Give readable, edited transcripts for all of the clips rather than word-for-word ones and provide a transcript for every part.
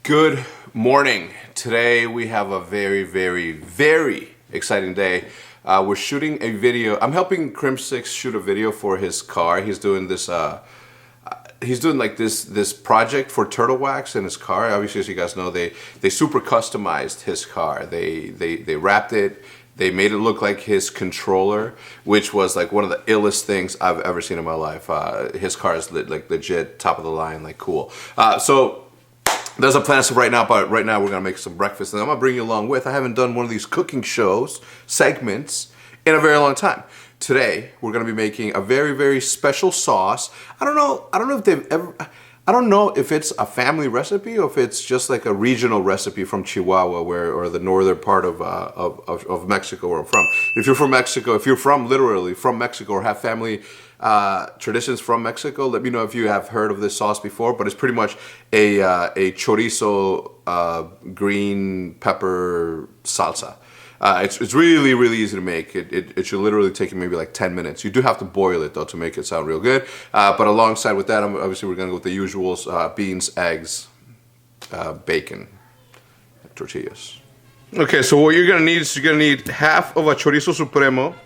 Good morning. Today we have a very exciting day. We're shooting a video. I'm helping Crim6 shoot a video for his car. He's doing this like this project for turtle wax in his car. Obviously, as you guys know, they super customized his car. They wrapped it. They made it look like his controller, which was like one of the illest things I've ever seen in my life. His car is like legit top of the line, like cool. So there's a plan right now, but right now we're gonna make some breakfast, and I'm gonna bring you along with. I haven't done one of these cooking shows segments in a very long time. Today we're gonna be making a very special sauce. I don't know if it's a family recipe or if it's just like a regional recipe from Chihuahua, or the northern part of Mexico where I'm from. If you're from Mexico, if you're from literally from Mexico or have family traditions from Mexico, let me know if you have heard of this sauce before. But it's pretty much a chorizo green pepper salsa. It's really easy to make. It should literally take you maybe like 10 minutes. You do have to boil it though to make it sound real good. But alongside with that, obviously we're gonna go with the usuals: beans, eggs, bacon, tortillas. Okay, so what you're gonna need is you're gonna need half of a chorizo supremo.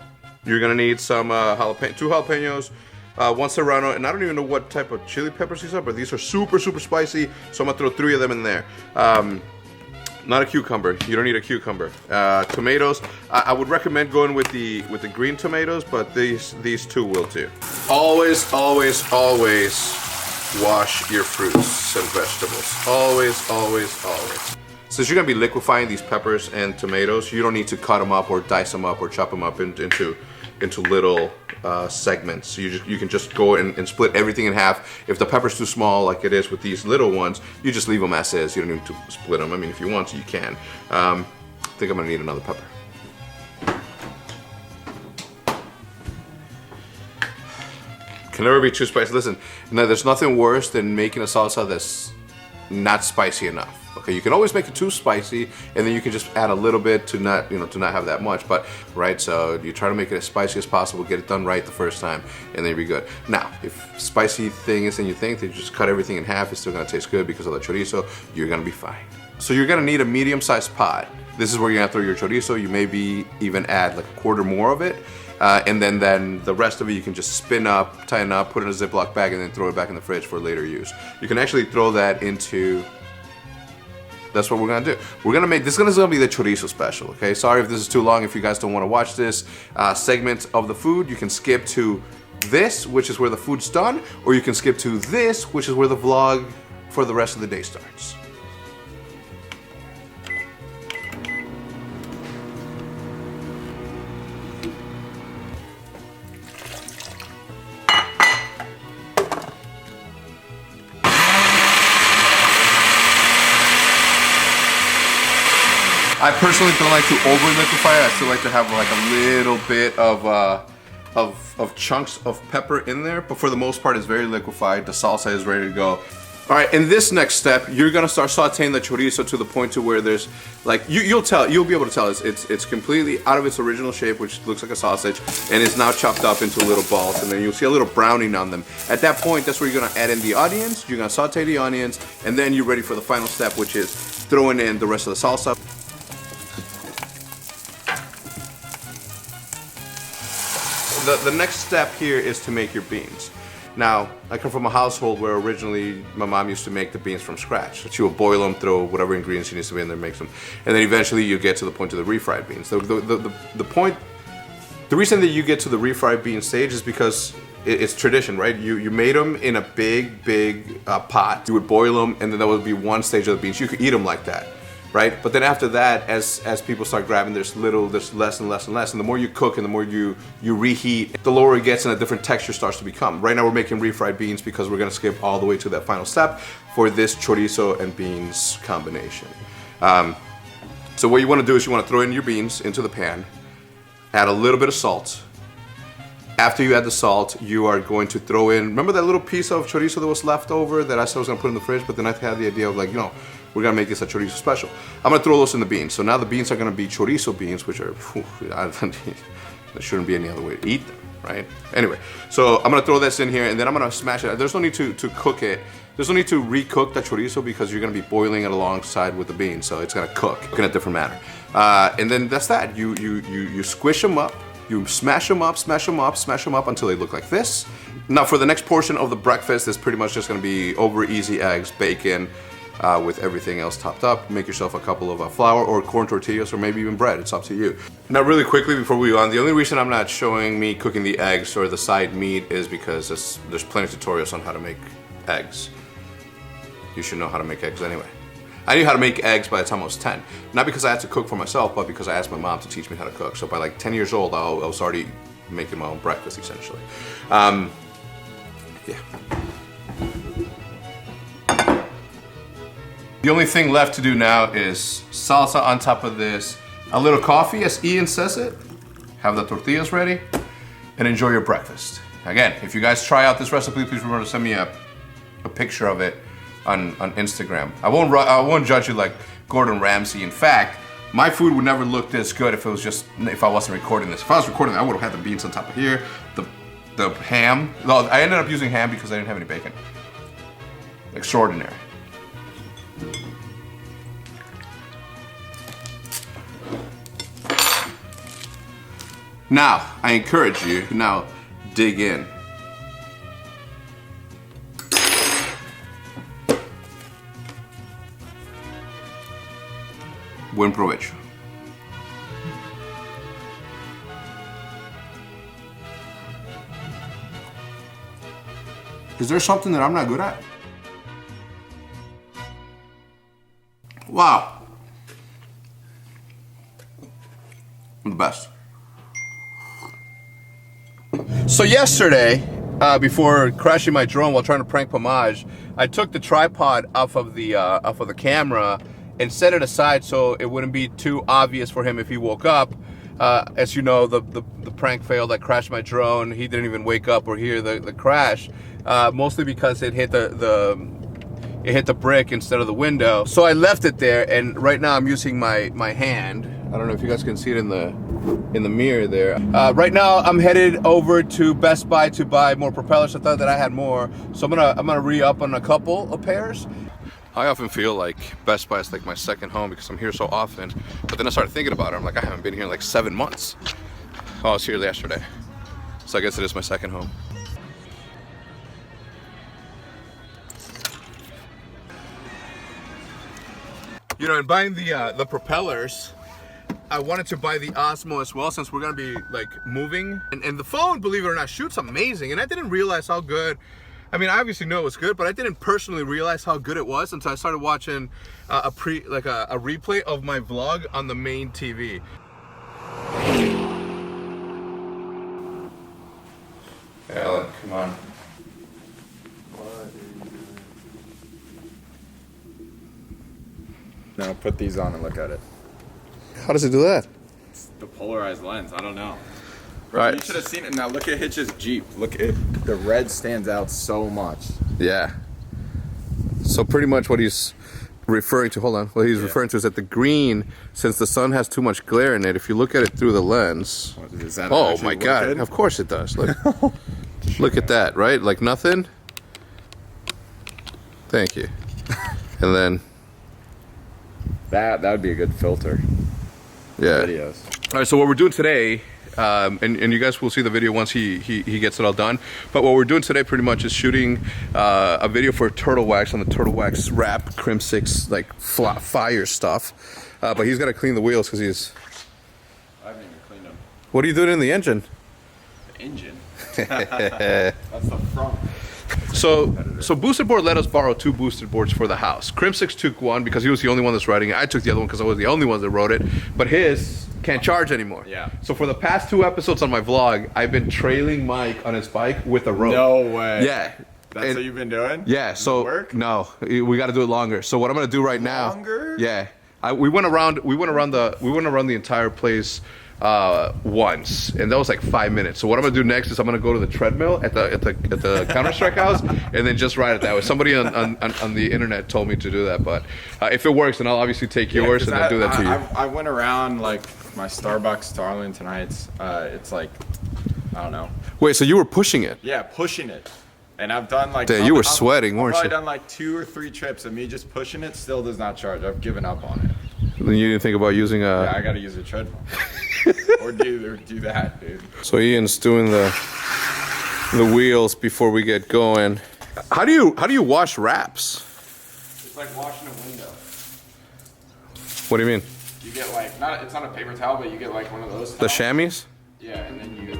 You're gonna need some two jalapenos, one serrano, and I don't even know what type of chili peppers these are, but these are super spicy. So I'm gonna throw 3 of them in there. Not a cucumber. You don't need a cucumber. Tomatoes. I would recommend going with the green tomatoes, but these two will too. Always wash your fruits and vegetables. Always. Since you're gonna be liquefying these peppers and tomatoes, you don't need to cut them up or dice them up or chop them up into little segments. You can just go and split everything in half. If the pepper's too small, like it is with these little ones, you just leave them as is. You don't need to split them. I mean, if you want to, you can. I think I'm gonna need another pepper. Can never be too spicy. Listen, now there's nothing worse than making a salsa that's not spicy enough. Okay, you can always make it too spicy, and then you can just add a little bit to not have that much. But right, so you try to make it as spicy as possible, get it done right the first time, and then you'll be good. Now, if spicy thing isn't your thing, then you just cut everything in half. It's still gonna taste good because of the chorizo. You're gonna be fine. So you're gonna need a medium-sized pot. This is where you're gonna throw your chorizo. You maybe even add like a quarter more of it. And then the rest of it you can just spin up, tighten up, put it in a Ziploc bag, and then throw it back in the fridge for later use. You can actually throw that into. That's what we're gonna do. This is gonna be the chorizo special. Okay, sorry if this is too long. If you guys don't want to watch this segment of the food, you can skip to this, which is where the food's done, or you can skip to this, which is where the vlog for the rest of the day starts. I personally don't like to over liquefy it. I still like to have like a little bit of chunks of pepper in there, but for the most part it's very liquefied. The salsa is ready to go. All right, in this next step, you're gonna start sauteing the chorizo to the point to where there's like you'll be able to tell it's completely out of its original shape, which looks like a sausage, and it's now chopped up into little balls, and then you'll see a little browning on them. At that point, that's where you're gonna add in the onions. You're gonna saute the onions, and then you're ready for the final step, which is throwing in the rest of the salsa. The next step here is to make your beans. Now, I come from a household where originally my mom used to make the beans from scratch. She would boil them, throw whatever ingredients she needs to be in there, makes them, and then eventually you get to the point of the refried beans. The reason that you get to the refried bean stage is because it's tradition, right? You made them in a big pot. You would boil them, and then that would be one stage of the beans. You could eat them like that. Right? But then after that, as people start grabbing, there's less and less. And the more you cook and the more you reheat, the lower it gets and a different texture starts to become. Right now we're making refried beans because we're gonna skip all the way to that final step for this chorizo and beans combination. So what you wanna do is you wanna throw in your beans into the pan, add a little bit of salt. After you add the salt, you are going to throw in, remember that little piece of chorizo that was left over that I said I was gonna put in the fridge, but then I had the idea of like, we're gonna make this a chorizo special. I'm gonna throw those in the beans. So now the beans are gonna be chorizo beans, which are, there shouldn't be any other way to eat them. right? Anyway, so I'm gonna throw this in here and then I'm gonna smash it. There's no need to cook it. There's no need to re-cook the chorizo because you're gonna be boiling it alongside with the beans, so it's gonna cook in a different manner. And then that's that. You squish them up, you smash them up, smash them up, smash them up until they look like this. Now for the next portion of the breakfast, it's pretty much just gonna be over easy eggs, bacon, with everything else topped up. Make yourself a couple of flour or corn tortillas or maybe even bread, it's up to you. Now really quickly before we go on, the only reason I'm not showing me cooking the eggs or the side meat is because there's plenty of tutorials on how to make eggs. You should know how to make eggs anyway. I knew how to make eggs by the time I was 10. Not because I had to cook for myself, but because I asked my mom to teach me how to cook. So by like 10 years old, I was already making my own breakfast essentially. Yeah. The only thing left to do now is salsa on top of this, a little coffee as Ian says it, have the tortillas ready, and enjoy your breakfast. Again, if you guys try out this recipe, please remember to send me a picture of it on Instagram. I won't judge you like Gordon Ramsay. In fact, my food would never look this good if I wasn't recording this. If I was recording, I would have had the beans on top of here, the ham. No, I ended up using ham because I didn't have any bacon. Extraordinary. Now, I encourage you, now dig in. Buen provecho. Is there something that I'm not good at? Wow. I'm the best. So yesterday, before crashing my drone while trying to prank Pomage, I took the tripod off of the camera and set it aside so it wouldn't be too obvious for him if he woke up. As you know, the prank failed. I crashed my drone. He didn't even wake up or hear the crash, mostly because it hit the brick instead of the window. So I left it there, and right now I'm using my hand. I don't know if you guys can see it in the mirror there. Right now I'm headed over to Best Buy to buy more propellers. I thought that I had more, so I'm gonna re-up on a couple of pairs. I often feel like Best Buy is like my second home because I'm here so often. But then I started thinking about it. I'm like, I haven't been here in like 7 months. Oh, I was here yesterday. So I guess it is my second home. You know, in buying the propellers, I wanted to buy the Osmo as well since we're gonna be like moving. And the phone, believe it or not, shoots amazing. And I didn't realize how good. I mean, I obviously know it was good, but I didn't personally realize how good it was until I started watching a replay of my vlog on the main TV. Alan, come on. Now put these on and look at it. How does it do that? It's the polarized lens. I don't know. Right. You should have seen it. Now look at Hitch's Jeep. Look at the red stands out so much. Yeah. So pretty much what he's referring to, hold on, what he's referring to is that the green, since the sun has too much glare in it, if you look at it through the lens, oh my God, good? Of course it does. Look, look at that, right? Like nothing. Thank you. And then that would be a good filter. Yeah. Videos. All right, so what we're doing today, and you guys will see the video once he gets it all done. But what we're doing today pretty much is shooting a video for Turtle Wax on the Turtle Wax Wrap Crim 6 like fire stuff. But he's got to clean the wheels because he's. I haven't even cleaned them. What are you doing in the engine? The engine. That's the front. So Boosted Board let us borrow 2 boosted boards for the house. Crim 6 took one because he was the only one that's riding it. I took the other one because I was the only one that rode it. But his can't charge anymore. Yeah. So for the past 2 episodes on my vlog, I've been trailing Mike on his bike with a rope. No way. Yeah. That's what you've been doing? Yeah. So work? No, we got to do it longer. So what I'm gonna do right now? Longer? Yeah. We went around the entire place once, and that was like 5 minutes. So what I'm gonna do next is I'm gonna go to the treadmill at the Counter-Strike house and then just ride it that way. Somebody on the internet told me to do that, but if it works, then I'll obviously take yours and I'll do that to you. I went around like my Starbucks to Arlington Heights. It's like I don't know. Wait, so you were pushing it? Yeah, pushing it. And I've done like... Damn, you were sweating, weren't you? I've done like 2 or 3 trips and me just pushing it still does not charge. I've given up on it. Then you didn't think about using a... Yeah, I gotta use a treadmill. or do that, dude. So Ian's doing the wheels before we get going. How do you wash wraps? It's like washing a window. What do you mean? You get like, it's not a paper towel, but you get like one of those towels. The chamois? Yeah, and then you...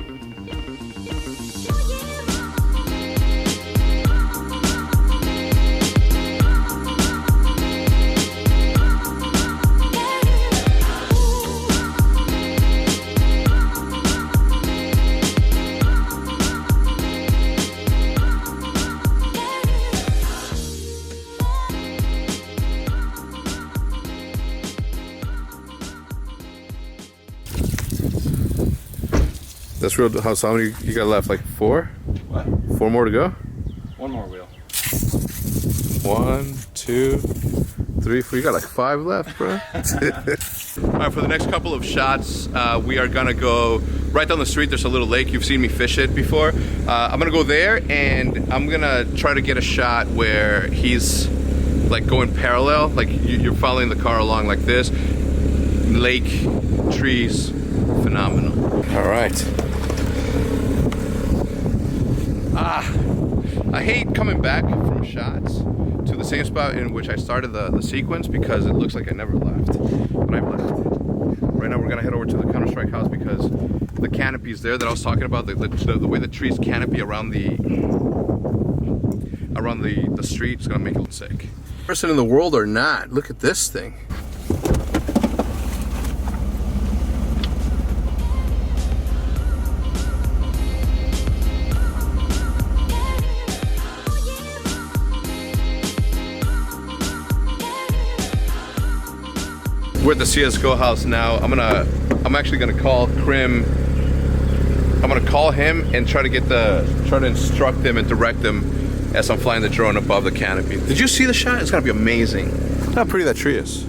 That's real. How many you got left? Like 4? What? 4 more to go? 1 more wheel. 1, 2, 3, 4. You got like 5 left, bro. All right, for the next couple of shots, we are gonna go right down the street. There's a little lake. You've seen me fish it before. I'm gonna go there, and I'm gonna try to get a shot where he's like going parallel, like you're following the car along like this. Lake, trees, phenomenal. All right. I hate coming back from shots to the same spot in which I started the sequence because it looks like I never left, but I've left. Right now we're gonna head over to the Counter-Strike house because the canopies there that I was talking about, the way the trees canopy around the street is gonna make it look sick. Person in the world or not, look at this thing. We're at the CSGO house now. I'm actually gonna call Krim. I'm gonna call him and try to instruct him and direct him as I'm flying the drone above the canopy. Did you see the shot? It's gonna be amazing. Look how pretty that tree is.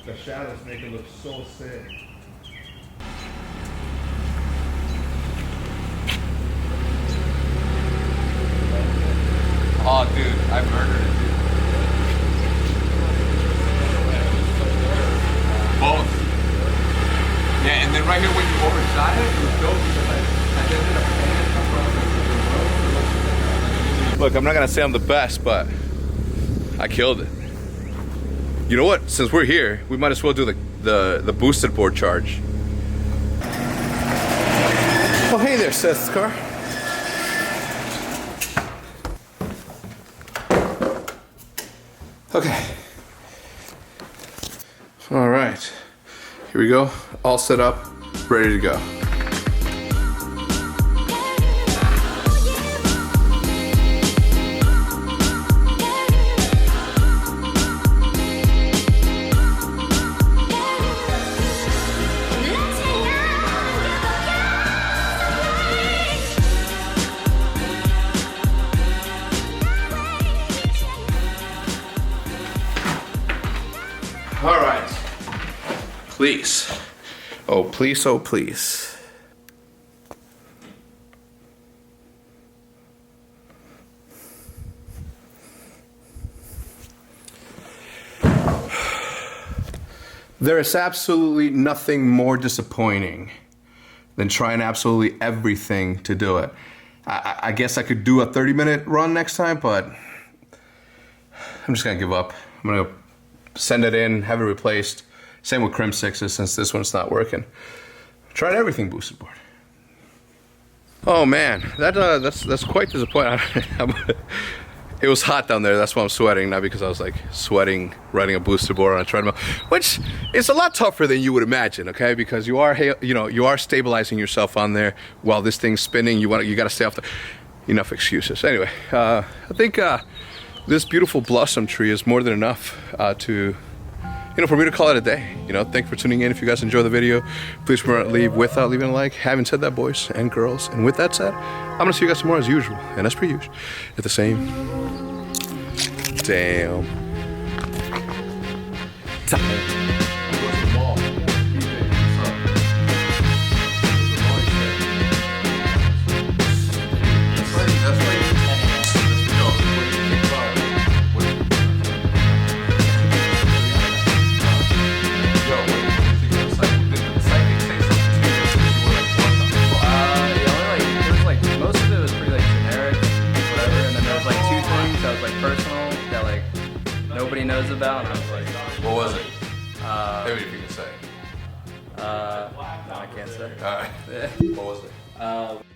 The shadows make it look so sick. Oh, dude, I murdered it, dude. Both. Yeah, and then right here when you overshot it, it was dope because I ended up... Look, I'm not gonna say I'm the best, but I killed it. You know what? Since we're here, we might as well do the boosted board charge. Oh, hey there, Seth's car. Okay. All right. Here we go. All set up, ready to go. All right, please. Oh, please, oh, please. There is absolutely nothing more disappointing than trying absolutely everything to do it. I guess I could do a 30-minute run next time, but I'm just gonna give up. I'm gonna send it in, have it replaced. Same with Crim 6s since this one's not working. Tried everything boosted board. Oh man, that's quite disappointing. It was hot down there, that's why I'm sweating, not because I was like sweating riding a boosted board on a treadmill, which is a lot tougher than you would imagine, okay? Because you are stabilizing yourself on there while this thing's spinning. You gotta stay off the. Enough excuses. Anyway, I think this beautiful blossom tree is more than enough to for me to call it a day. Thank you for tuning in. If you guys enjoy the video, please remember to leave without leaving a like. Having said that, boys and girls, and with that said, I'm gonna see you guys tomorrow as usual, and as per usual, at the same damn time. Nobody knows about, and I was like, What was it? Maybe if you can say. no, I can't say. Alright. What was it?